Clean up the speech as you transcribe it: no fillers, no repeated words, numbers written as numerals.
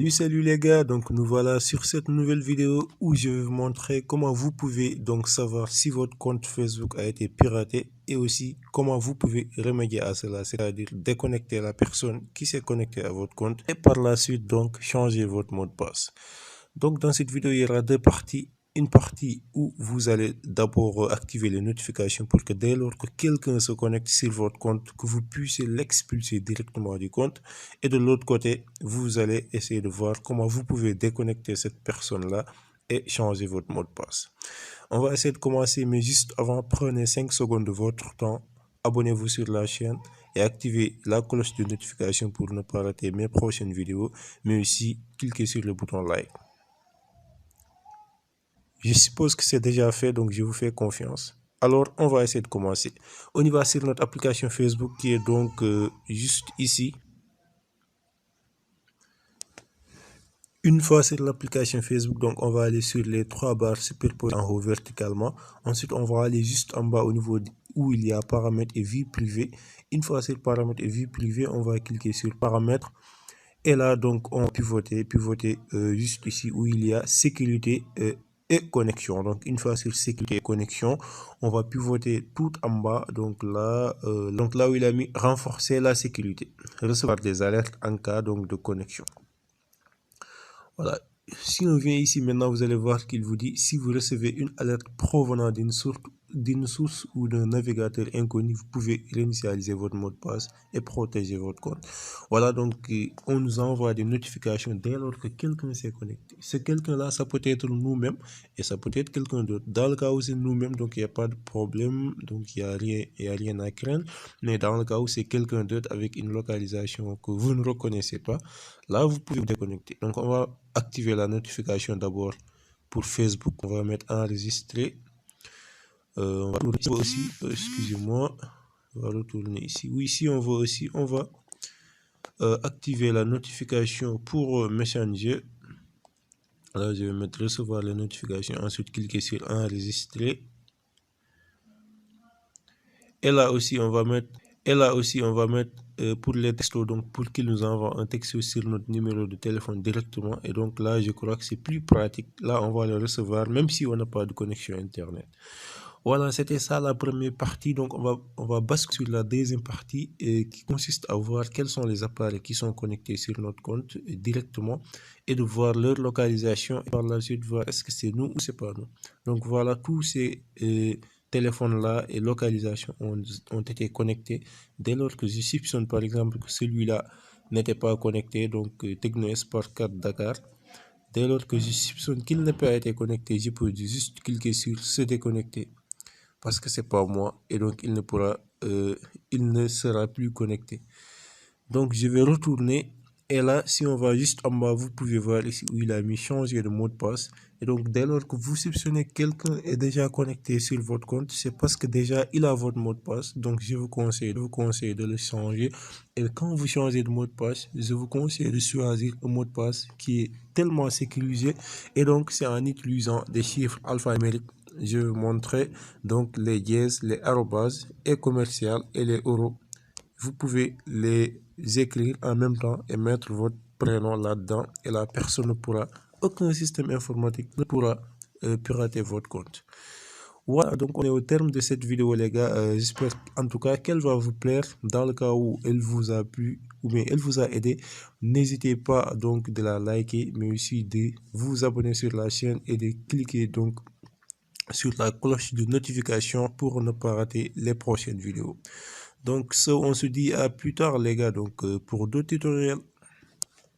Salut les gars, donc nous voilà sur cette nouvelle vidéo où je vais vous montrer comment vous pouvez donc savoir si votre compte Facebook a été piraté et aussi comment vous pouvez remédier à cela, c'est-à-dire déconnecter la personne qui s'est connectée à votre compte et par la suite donc changer votre mot de passe. Donc dans cette vidéo il y aura deux parties. Une partie où vous allez d'abord activer les notifications pour que dès lors que quelqu'un se connecte sur votre compte, que vous puissiez l'expulser directement du compte. Et de l'autre côté, vous allez essayer de voir comment vous pouvez déconnecter cette personne-là et changer votre mot de passe. On va essayer de commencer, mais juste avant, prenez 5 secondes de votre temps. Abonnez-vous sur la chaîne et activez la cloche de notification pour ne pas rater mes prochaines vidéos, mais aussi cliquez sur le bouton like. Je suppose que c'est déjà fait, donc je vous fais confiance. Alors, on va essayer de commencer. On y va sur notre application Facebook qui est donc juste ici. Une fois sur l'application Facebook, donc on va aller sur les trois barres superposées en haut verticalement. Ensuite, on va aller juste en bas au niveau où il y a paramètres et vie privée. Une fois sur paramètres et vie privée, on va cliquer sur paramètres. Et là, donc, on va pivoter juste ici où il y a sécurité et connexion. Donc, une fois sur sécurité et connexion, on va pivoter tout en bas. Donc là où il a mis renforcer la sécurité, recevoir des alertes en cas donc de connexion. Voilà. Si on vient ici maintenant, vous allez voir qu'il vous dit si vous recevez une alerte provenant d'une source ou d'un navigateur inconnu, vous pouvez réinitialiser votre mot de passe et protéger votre compte. Voilà, donc on nous envoie des notifications dès lors que quelqu'un s'est connecté. Ce quelqu'un-là, ça peut être nous-mêmes et ça peut être quelqu'un d'autre. Dans le cas où c'est nous-mêmes, donc il n'y a pas de problème, donc il n'y a rien à craindre. Mais dans le cas où c'est quelqu'un d'autre avec une localisation que vous ne reconnaissez pas, là vous pouvez vous déconnecter. Donc on va activer la notification d'abord pour Facebook. On va mettre enregistrer. On va retourner ici aussi, excusez-moi, on va retourner ici. Oui, ici on va activer la notification pour Messenger. Là, je vais mettre recevoir les notifications. Ensuite, cliquer sur enregistrer. Et là aussi, on va mettre pour les textos, donc pour qu'il nous envoie un texto sur notre numéro de téléphone directement. Et donc là, je crois que c'est plus pratique. Là, on va le recevoir même si on n'a pas de connexion Internet. Voilà, c'était ça la première partie. Donc, on va basculer sur la deuxième partie qui consiste à voir quels sont les appareils qui sont connectés sur notre compte directement et de voir leur localisation et par la suite voir est-ce que c'est nous ou c'est pas nous. Donc, voilà, tous ces téléphones-là et localisation ont été connectés dès lors que je soupçonne par exemple que celui-là n'était pas connecté, donc Tecno Spark 4 Dakar. Dès lors que je soupçonne qu'il n'a pas été connecté, je peux juste cliquer sur se déconnecter parce que c'est pas moi et donc il ne sera plus connecté. Donc je vais retourner et là si on va juste en bas, vous pouvez voir ici où il a mis changer de mot de passe. Et donc dès lors que vous soupçonnez que quelqu'un est déjà connecté sur votre compte, c'est parce que déjà il a votre mot de passe. Donc je vous conseille de le changer. Et quand vous changez de mot de passe, je vous conseille de choisir un mot de passe qui est tellement sécurisé. Et donc c'est en utilisant des chiffres alphanumériques. Je vais vous montrer donc les dièses, les arrobases et commerciales et les euros. Vous pouvez les écrire en même temps et mettre votre prénom là-dedans et la personne ne pourra, aucun système informatique ne pourra pirater votre compte. Voilà, donc on est au terme de cette vidéo les gars. J'espère en tout cas qu'elle va vous plaire. Dans le cas où elle vous a plu ou bien elle vous a aidé, n'hésitez pas donc de la liker mais aussi de vous abonner sur la chaîne et de cliquer donc sur la cloche de notification pour ne pas rater les prochaines vidéos. Donc on se dit à plus tard les gars, donc pour d'autres tutoriels.